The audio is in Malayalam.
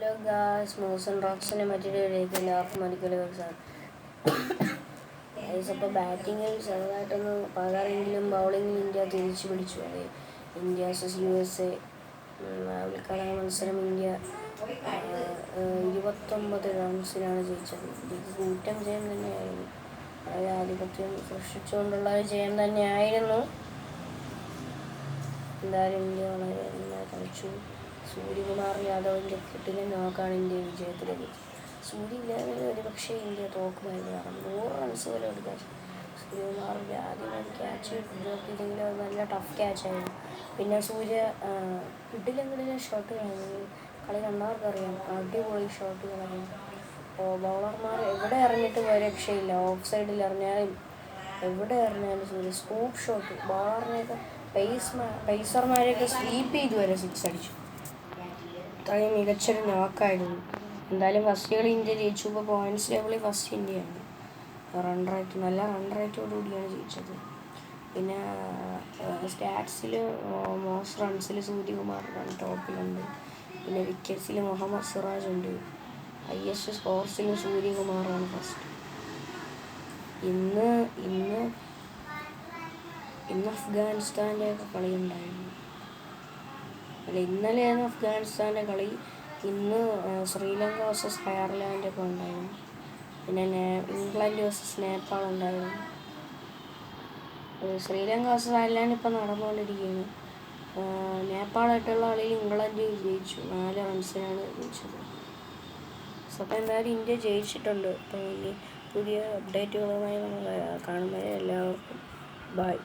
ഹലോ ഗായ്സ്, മോസൺ റോക്സിനെ മറ്റൊരു വീഡിയോയ്ക്ക് എല്ലാവർക്കും മണിക്കൂറുകൾ ഇപ്പോൾ ബാറ്റിങ്ങിൽ ചെറുതായിട്ടൊന്ന് പകരെങ്കിലും ബൗളിങ്ങിൽ ഇന്ത്യ തിരിച്ചു പിടിച്ചു. അതെ, ഇന്ത്യ vs USA ഉദ്ഘാടന മത്സരം ഇന്ത്യ 29 റൺസിനാണ് ജയിച്ചത്. ഇത് കൂറ്റൻ ജയം തന്നെയായിരുന്നു. അതായത് ആധിപത്യം സൃഷ്ടിച്ചുകൊണ്ടുള്ള ഒരു ജയം തന്നെയായിരുന്നു. എന്തായാലും ഇന്ത്യ വളരെ നന്നായി കളിച്ചു. സൂര്യകുമാർ യാദവിൻ്റെ കിട്ടിലെ നോക്കാണ് ഇന്ത്യ വിജയത്തിലേക്ക്. സൂര്യ ഇല്ലാതെ ഒരു പക്ഷേ ഇന്ത്യ തോക്കുമായിരുന്നു. കാരണം 100 റൺസ് വരെ എടുക്കാൻ സൂര്യകുമാറിൻ്റെ ആദ്യം ഒരു ക്യാച്ച് ഡ്രോപ്പ് ചെയ്തെങ്കിലും അത് നല്ല ടഫ് ക്യാച്ചായിരുന്നു. പിന്നെ സൂര്യ കിട്ടിലെങ്കിലും ഷോട്ടുകളായിരുന്നു. കളി കണ്ടവർക്കറിയാം, അടിപൊളി ഷോട്ടുകളായിരുന്നു. ബൗളർമാർ എവിടെ എറിഞ്ഞിട്ടും ഒരു രക്ഷയില്ല. ഓഫ് സൈഡിൽ എറിഞ്ഞാലും എവിടെ എറിഞ്ഞാലും സൂര്യ സ്കൂപ്പ് ഷോട്ട്. ബൗളറിനെയൊക്കെ പേസർമാരെയൊക്കെ സ്വീപ്പ് ചെയ്ത് വരെ സിക്സ് അടിച്ചു. അത്രയും മികച്ചൊരു നോക്കായിരുന്നു. എന്തായാലും ഫസ്റ്റ് കളി ഇന്ത്യ ജയിച്ചു. ഇപ്പോൾ പോയിൻറ്റ്സ് ടേബിളിൽ ഫസ്റ്റ് ഇന്ത്യയാണ്. നല്ല റൺ റേറ്റോടുകൂടിയാണ് ജയിച്ചത്. പിന്നെ സ്റ്റാറ്റ്സിൽ മോസ്റ്റ് റൺസിൽ സൂര്യകുമാറാണ് ടോപ്പിലുണ്ട്. പിന്നെ വിക്കറ്റ്സിൽ മുഹമ്മദ് സിറാജ് ഉണ്ട്. ഹയസ്റ്റ് സ്കോർസിൽ സൂര്യകുമാറാണ് ഫസ്റ്റ്. ഇന്ന് അഫ്ഗാനിസ്ഥാൻ്റെ ഒക്കെ കളി ഉണ്ടായിരുന്നു. ഇന്നലെയാണ് അഫ്ഗാനിസ്ഥാൻ്റെ കളി. ഇന്ന് ശ്രീലങ്ക vs അയർലാൻഡ് ഒക്കെ ഉണ്ടായിരുന്നു. പിന്നെ ഇംഗ്ലണ്ട് vs നേപ്പാൾ ഉണ്ടായിരുന്നു. ശ്രീലങ്ക vs അയർലാൻഡ് ഇപ്പം നടന്നുകൊണ്ടിരിക്കുകയാണ്. നേപ്പാളായിട്ടുള്ള കളിയിൽ ഇംഗ്ലണ്ട് ജയിച്ചു. 4 റൺസിനാണ് ജയിച്ചത്. അപ്പോൾ എന്തായാലും ഇന്ത്യ ജയിച്ചിട്ടുണ്ട്. അപ്പോൾ ഇനി പുതിയ അപ്ഡേറ്റുകളുമായി നമ്മൾ കാണുന്നത്. എല്ലാവർക്കും ബൈ.